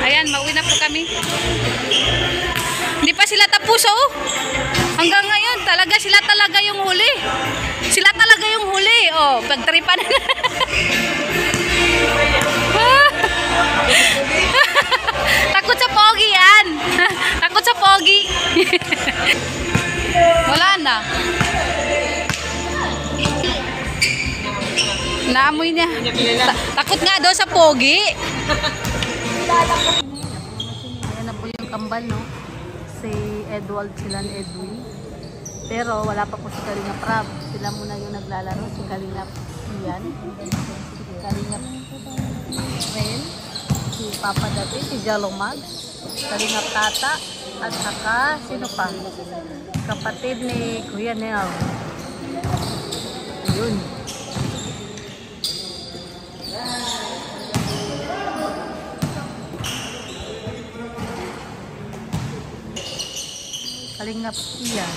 Ayan, mauwi na po kami. Hindi pa sila tapos, oh. Hanggang ngayon, talaga sila talaga yung huli. Sila talaga yung huli. Oh, pagtripan na. Takot sa pogi yan. Takot sa pogi. Wala na. Naamoy niya. Takot nga daw sa pogi. Ayan na po yung kambal, no? Si Edward, sila ni Edwin. Pero wala pa po si Kalinga Prab. Sila muna yung naglalaro. Si Kalinga Ian, si Kalinga Ren, si Papa Dati, si Jalomag, Kalinga Tata, at saka sino pa? Kapatid ni Kuya Nel. Yun. Kalingap Iyan.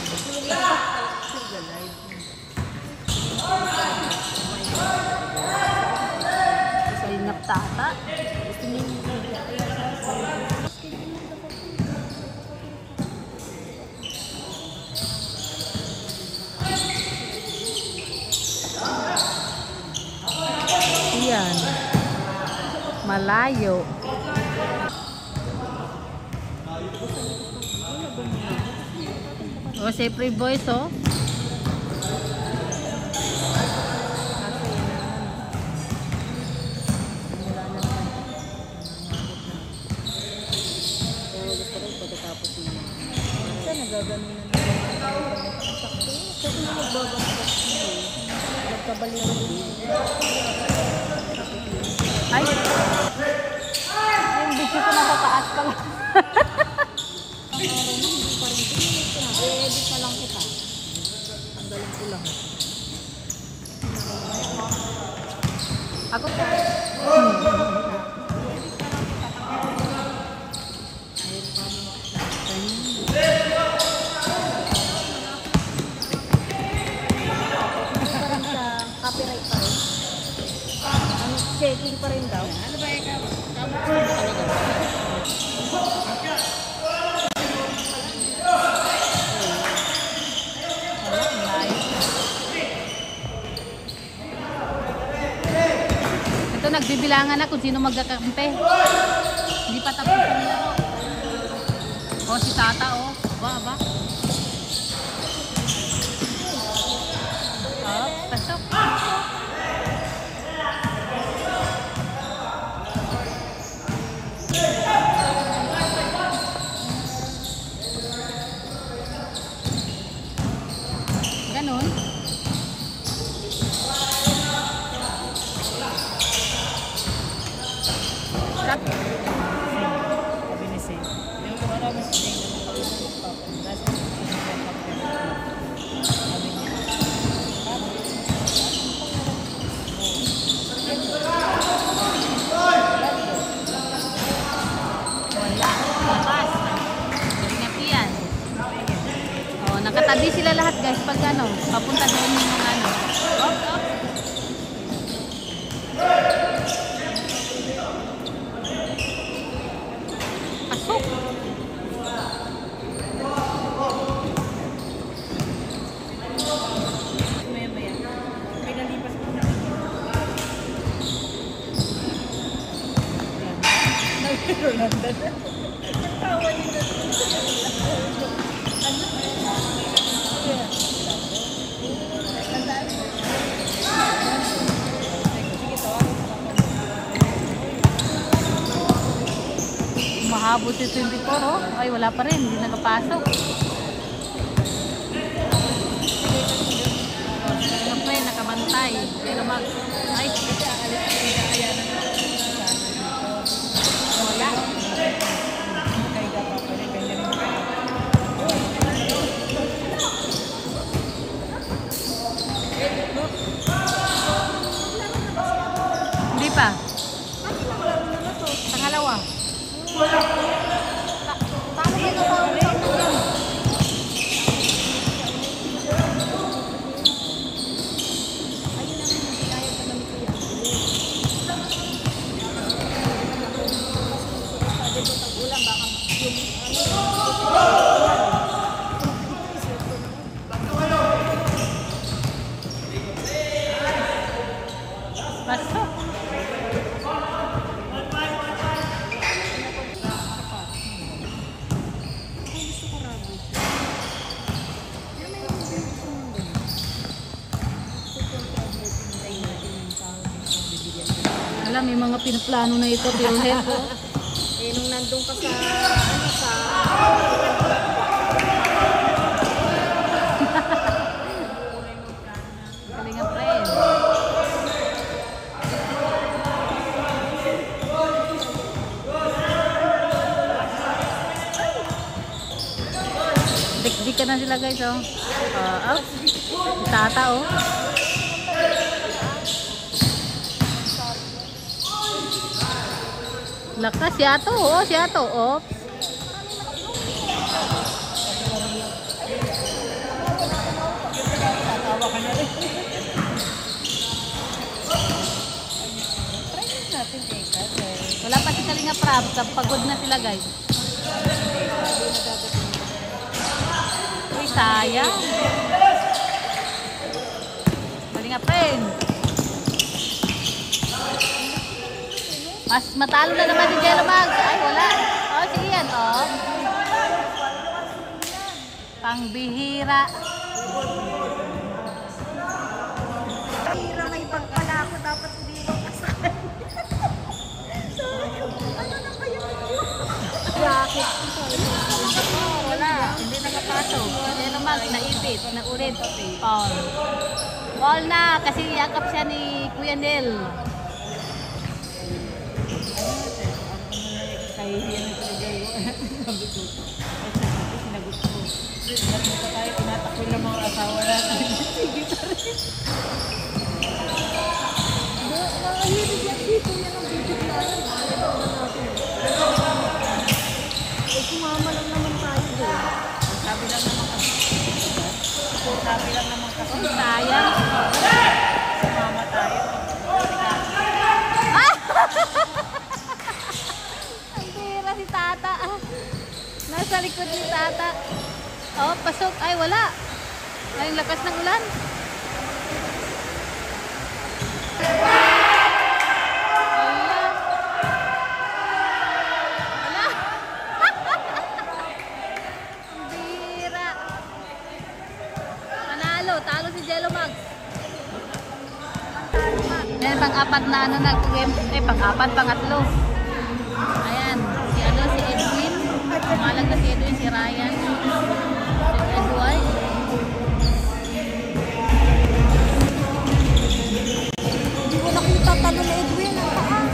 Kalingap Tata. Iyan. Malayo. O, siyempre boys, oh. Ay, yung bitch ko nasa taas pa lang. Edit na lang kita. Ang galing ko lang. Ako po. Copyright pa rin. Ang checking pa rin daw. Ano ba yung ito, nagbibilangan na kung sino magkakampi. Hindi pa tapos ang laro. O, si Tata, o. Aba. Pasok. Ganon. Nakatabi sila lahat, guys, pag ano, papunta doon yung mga ano. Pasok! May nalipas po na. Tawa nila. Mahabot si 24, oh. Ay, wala pa rin. Hindi nakapasok. Siyempre, nakabantay. Pero ay, wala. Hindi pa. Pangalawa. Pasok. Alam, may mga pinaplano na ito, Pilhet. Eh, nung nandun ka sa, ano, Galing nga, friend. Dikdik ka na sila, guys, oh. Out. Tata, oh. Lakas, si Ato, oh. Si Ato, oh. tatawa ka na rin. Natin eh, kasi Wala pa si Kalinga Prab. Pagod na sila, guys. Uy, sayang. Kalinga friend. Mas matalo na naman si Jello Mag. Ay, wala. Oh, sige yan, oh. Pangbihira. hira may pagpala ako, dapat hindi mo kasal. Sorry, ano na kaya yun? Bakit? Oh, wala. Hindi nakapasok. Jello Mag, naipit, naulit. Paul. Paul na, kasi yakap siya ni Kuya Nel. Kahihiyan na talaga yun. Sabi ko, sinagot ko. Meron pa tayo, tinatakol ng mga asawa natin. Sige pa rin. Nakahilig yan dito, yan ang video na yan. Eh, sumama lang naman tayo doon. Sabi lang naman kasi. Sabi lang naman kasi. Sayang. Sumama tayo. Ang tira si Tata. Nasa likod ni Tata. Oh, pasok. Ay, wala. Ay, ang lakas ng ulan. Wala. Wala. Ang tira. Panalo. Talo si Jello Mag. Yan, pang-apat na ano na pang-apat, pangatlo. Ayan, si Edwin. Umalag na si Edwin, si Ryan. Si Edward. Hindi ko nakita talo na Edwin. Ang taas.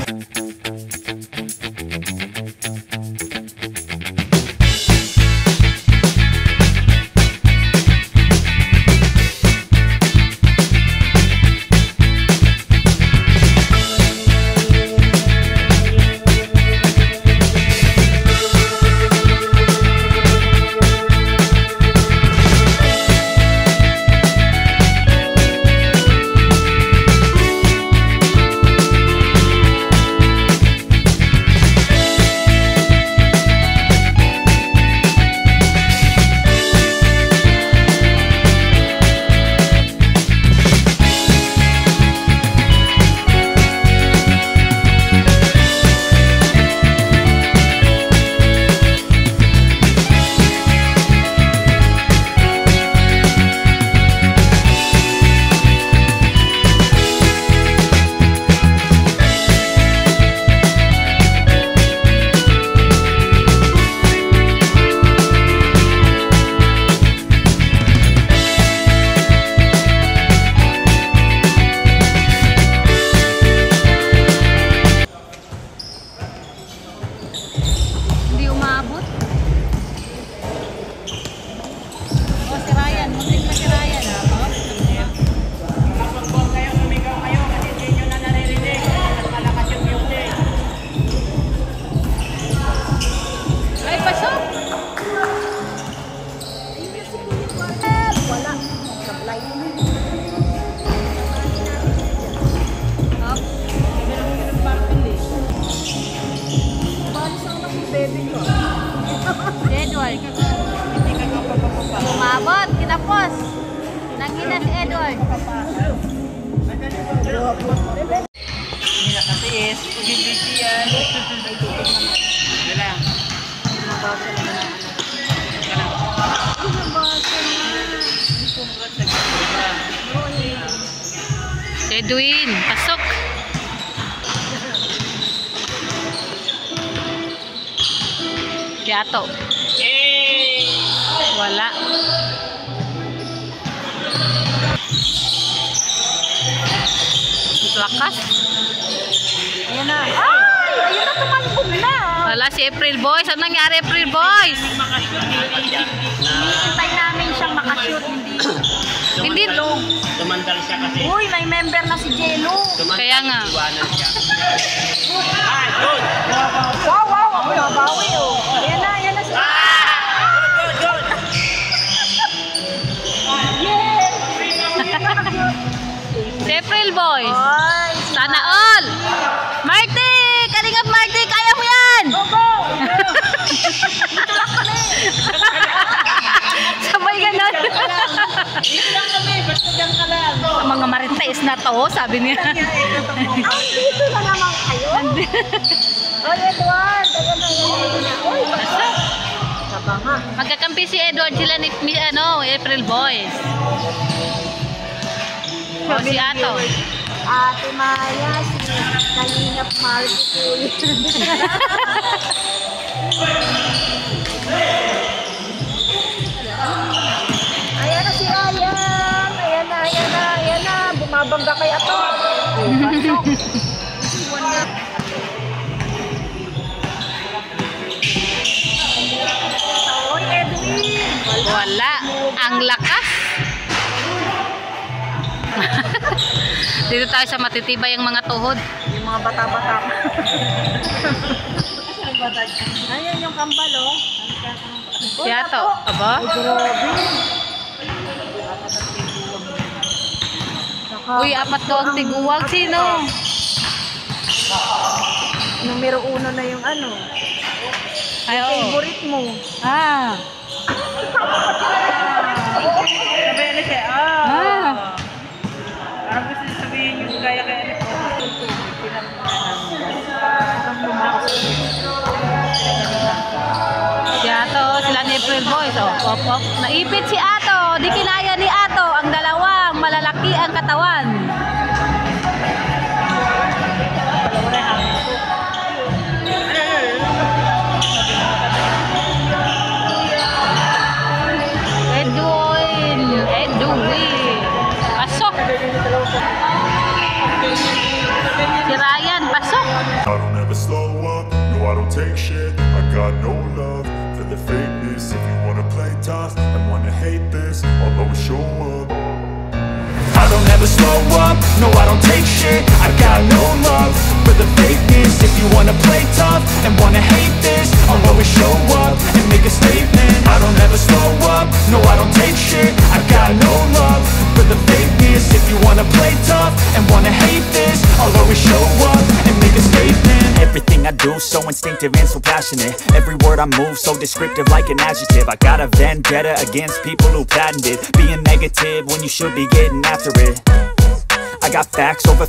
Hindi umabot. Oh, si Ryan. Muntik na si Ryan. Kapag ball kayo, sumigaw kayo kasi hindi nyo na naririnig. At malakas yung music. Ay, pasok. Wala. Sablay. Oh. Meron parking list. Paano sa anak yung baby ko? Si Edward. Hindi ka kapapapapa. Umabot, kinapos. Nangina si Edward. Hindi nakatiis. Pag-ibig yan. Hindi lang. Nabasa na na. Edwin, pasok. Si Ato. Wala. Lakas. Ayan na. Ay! Ayun na, tumalbog na. Wala si April Boys. Ano nangyari, April Boys? Hintay namin siyang makashoot, hindi. Hindi. Tumandal siya kasi. Uy, may member na si Jello. Kaya nga. Iwanan siya. Ah, good! Wow, wow, ako nabawi oh. Yan na si... Good, good! Yes! Si April Boys. Ay, Sana all. Marty! Kalingap Marty! Kaya mo yan! go, go! Sabay ganon. Dito lang kami. Basta dyan ka lang. Mga marites na to, sabi niya. Dito na naman kayo. Oy, Edward! Ayan na. Uy, basta. Saba nga. Magkakampi si Edward sila ni April Boys. O si Ato. Ate Maya, si Kalingap Marty Kuya. Ayan na si Ryan. Ayan na. Bumabangga kay Ato. Pasok. Oy, Edwin. Wala. Ang lakas. Dito tayo sa matitibay ang mga tuhod. Yung mga bata-bata. Ayan yung kambal, oh. Si Ato. Aba? Uy, apat daw ang tiguwag. Sino? Numero 1 na yung ano. Ay, oo. Favorite mo. Ah. Sabi niya siya. Ah. Parang gusto niya sabihin yung gaya kaya ni Si Ato, sila ni April Boys. Oh, pop, pop. Naipit si Ato. Di kinaya ni Ato ang dalawang malalaki ang katawan. Edwin. Pasok. Si Ryan, pasok. I don't ever slow up, no I don't take shit. I got no love for the fakeness. If you wanna play tough and wanna hate this, I'll always show up. I don't ever slow up, no I don't take shit. I got no love for the fakeness. If you wanna play tough and wanna hate this, I'll always show up and make a statement. I don't ever slow up, no I don't take shit. I got no love for the fakeness. If you wanna play tough and wanna hate this, I'll always show up and make a statement. Everything I do so instinctive and so passionate. Every word I move so descriptive like an adjective. I got a vendetta against people who patented being negative when you should be getting after it. I got facts over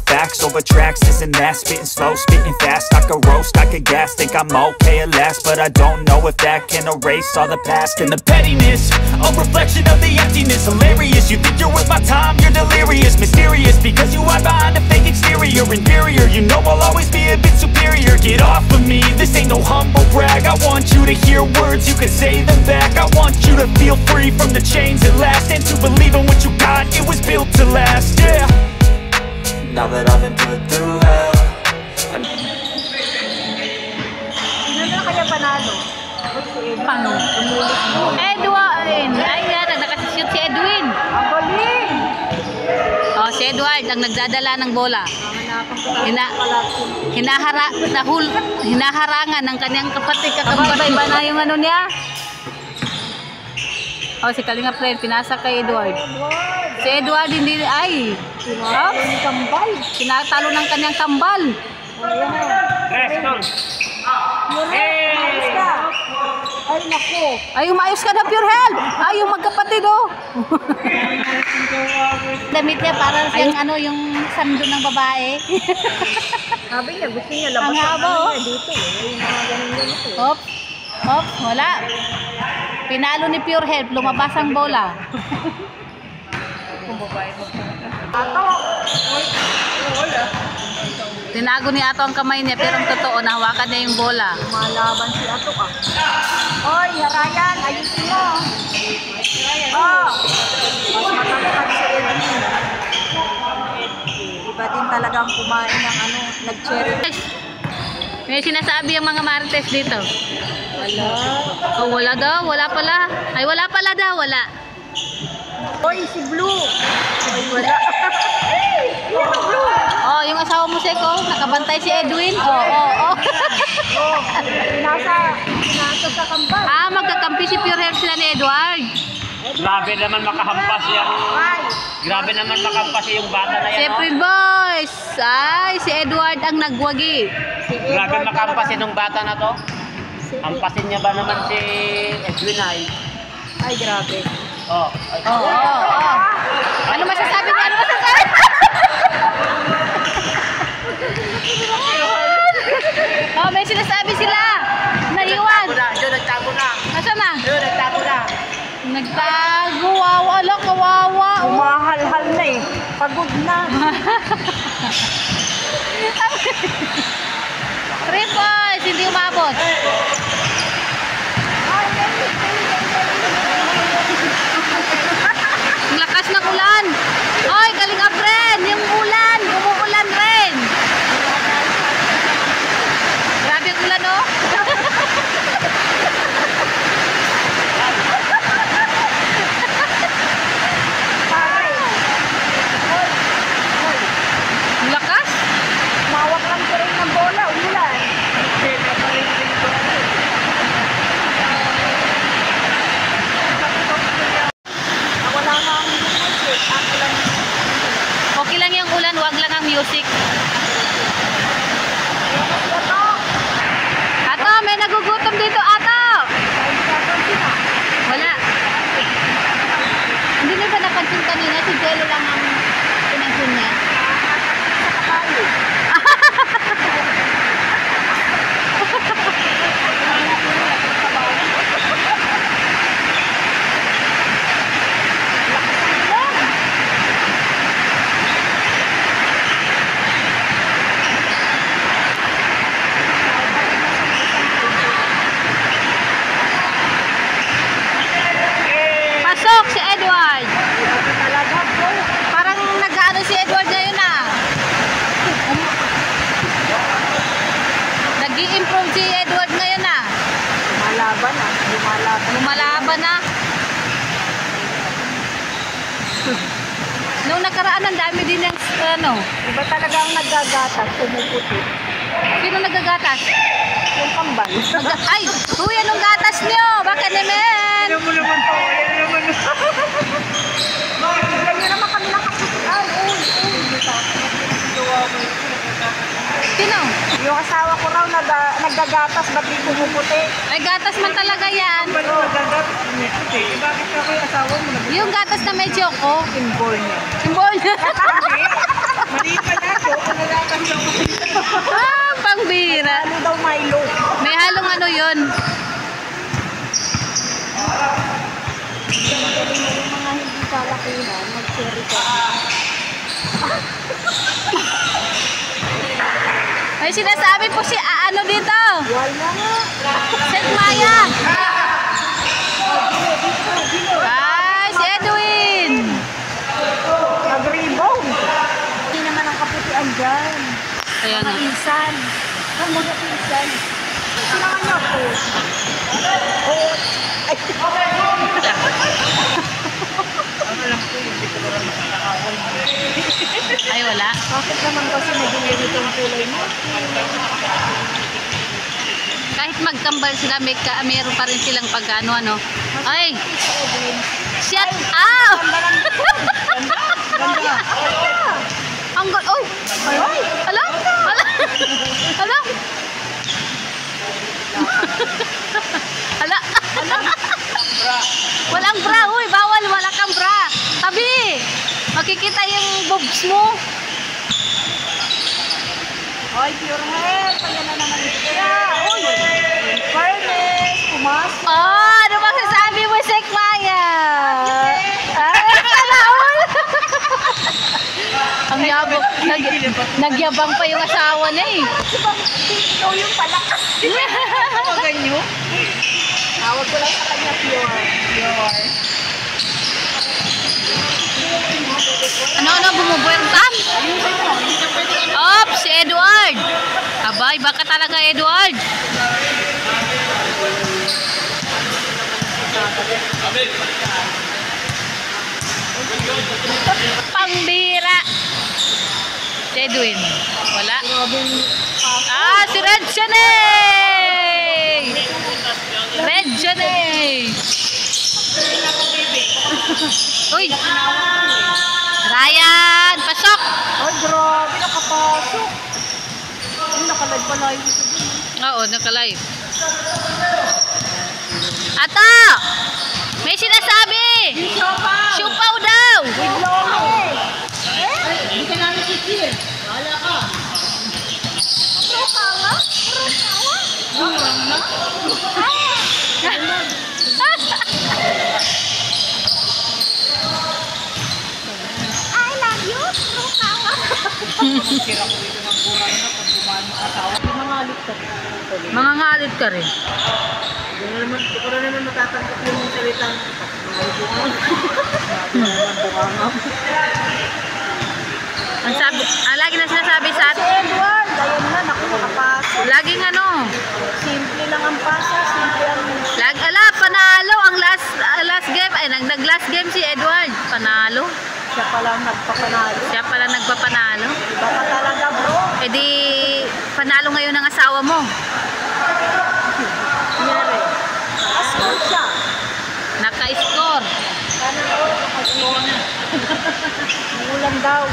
tracks, this and that. Spitting slow, spitting fast. I could roast, I could gas. Think I'm okay at last, but I don't know if that can erase all the past. And the pettiness, a reflection of the emptiness. Hilarious, you think you're worth my time, you're delirious. Mysterious, because you hide behind a fake exterior. Inferior, you know I'll always be a bit superior. Get off of me, this ain't no humble brag. I want you to hear words, you can say them back. I want you to feel free from the chains at last, and to believe in what you got, it was built to last, yeah. Now that I've been put through hell, Sino na kaya panalo? Pano? Edward! Ay, nakashoot si Edwin. Ang galing! Oh, si Edward ang nagdadala ng bola. Hinaharangan ng kanyang kapatid kakambal. Iba na yung ano niya. Oh, si Kalinga Friend, pinasa kay Edward. Si Edward hindi, ay. Yung kambal. Tinatalo ng kanyang kambal. Ayan na. Rest, go! Ayos ka. Ay, Ay, naku. Ay, umayos ka na, Pure Health. Ay, yung magkapatid, oh. Damit niya para siyang ano, yung sando ng babae. Sabi niya, gusto niya labas Ang ang haba, ano oh. niya dito. Yung mga ganun-ganito. Hop, hop, wala. Pinalo ni Pure Health, lumabas ang bola. Ato. Tinago ni Ato ang kamay niya, pero ang totoo, nahawakan niya yung bola. Malaban si Ato ka. Oy, Harayan, ayusin mo. Oh. Mas matangkad si Edwin. Iba din talagang kumain ng ano, nag-cherry. May sinasabi ang mga marites dito. Wala. Oh, wala daw, wala pala. Ay, wala pala daw, wala. Oy, si Blue. Oy, wala. Oh, yung asawa mo, Seko, nakabantay si Edwin. Oh. Oh, pinasa sa kambal. Ah, magkakampi si Pure Health sila ni Edward. Grabe naman makahampas yung... Ay, Grabe naman makampas yung bata na yan. Siyempre, boys. Ay, si Edward ang nagwagi. si Grabe Edward makampasin talaga. ng bata na to. Hampasin niya ba naman si Edwin ay? Ay, grabe. Oh. Oh. Ano masasabi mo? Ano masasabi? Oh, may sinasabi sila. Naiwan. Nagtago na. Nasaan na? Nagtago na. Nagtago. Wala, kawawa. Umahal-hal na eh. Pagod na. 3 points. Hindi umabot. Ang lakas ng ulan. Oy, galing Abren. Yung ulan. Umuulan rin. Grabe ang ulan, oh. Ang lakas. Mawak lang siya rin ng bola. Umulan. Wala na ang music. Ako lang. Okay lang yung ulan, wag lang ang music. Ato, may nagugutom dito, Ato! Wala. Hindi niyo ba napansin kanina? Si Jello lang ang pinansin niya. Pasok si Edward. Talaga po. Parang nag-ano si Edward ngayon ah. Nag-i-improve si Edward ngayon ah. Lumalaban ah. Lumalaban. Lumalaban na. Nung nakaraan, ang dami din ng ano. Iba talagang naggagatas. Pumuputi. Sino nagagatas? Yung kambal. Ay! Uy, anong gatas nyo? Bakit naman? Ganyan naman kami nakaputi. Ay, uy. Sino? Yung asawa ko raw naggagatas. Ba't di pumuputi? Ay, gatas man talaga yan. Yung gatas na may choco. Symbol niya. Symbol. Mali pa na to. Nagatas daw kasi. Ah, pangbira. Ano daw Milo? May halong ano yun. Yung mga hindi kalakihan, mag-cherry ka. May sinasabi po si ano dito. Wala nga. Seth Maya. Ay, si Edwin. Nag-rebound. Hindi naman ang kaputian dyan. Ayan Mga na. insan. Ang mga insan. Sila nga nyo po. Oo. Ay, Ay, wala. bakit naman kasi naging ganito ang kulay mo? Kahit magkambal sila, mayroon pa rin silang pagkano, ano. Ay! Shut up! Ganda. Ang god, oy! Hala? Hala? Hala? Hala. Walang bra. Uy, bawal. Wala kang bra. Tabi. Makikita yung boobs mo. Oy, pure hair. Kaya na naman siya. Uy, in fairness, pumasok. Oh, ano masasabi mo, Sek Maya? Ang yabang. Nagyabang pa yung asawa na eh. Ikaw yung palakas. Ganyo? Tawag ko lang sa kanya pure. Ano, bumubueltan? Op, si Edward. Abay, baka talaga Edward. Pambira. Si Edwin. Wala. Ah, si Red Chaney! Red Chaney! Uy! Ryan! Pasok! Ay, grabe, nakapasok. Ay, nakalive pa live ito din. Oo, naka-live. Ato! May sinasabi! Siupaw daw! Hindi ka namin kikil. Wala ka. I love you, Rukawa. Kira ko dito ng buhay na pag gumaan mo asawa. Mangalit ka. Mga ngalit ka rin. Ito na naman matatanggap yung salitang Ang lagi na sinasabi sa Si Edward, ayun na, naku, nakapasok. laging ano, Simple lang ang pasa, simple ang... panalo ang last game, ay nag-last game si Edward, panalo. Siya palang nagpapanalo. Siya pala nagpapanalo. Iba pa talaga, bro. E di, panalo ngayon ng asawa mo. Nangyari. Ascot siya. Naka-score. Sana ako, nakascore na. Ulan daw.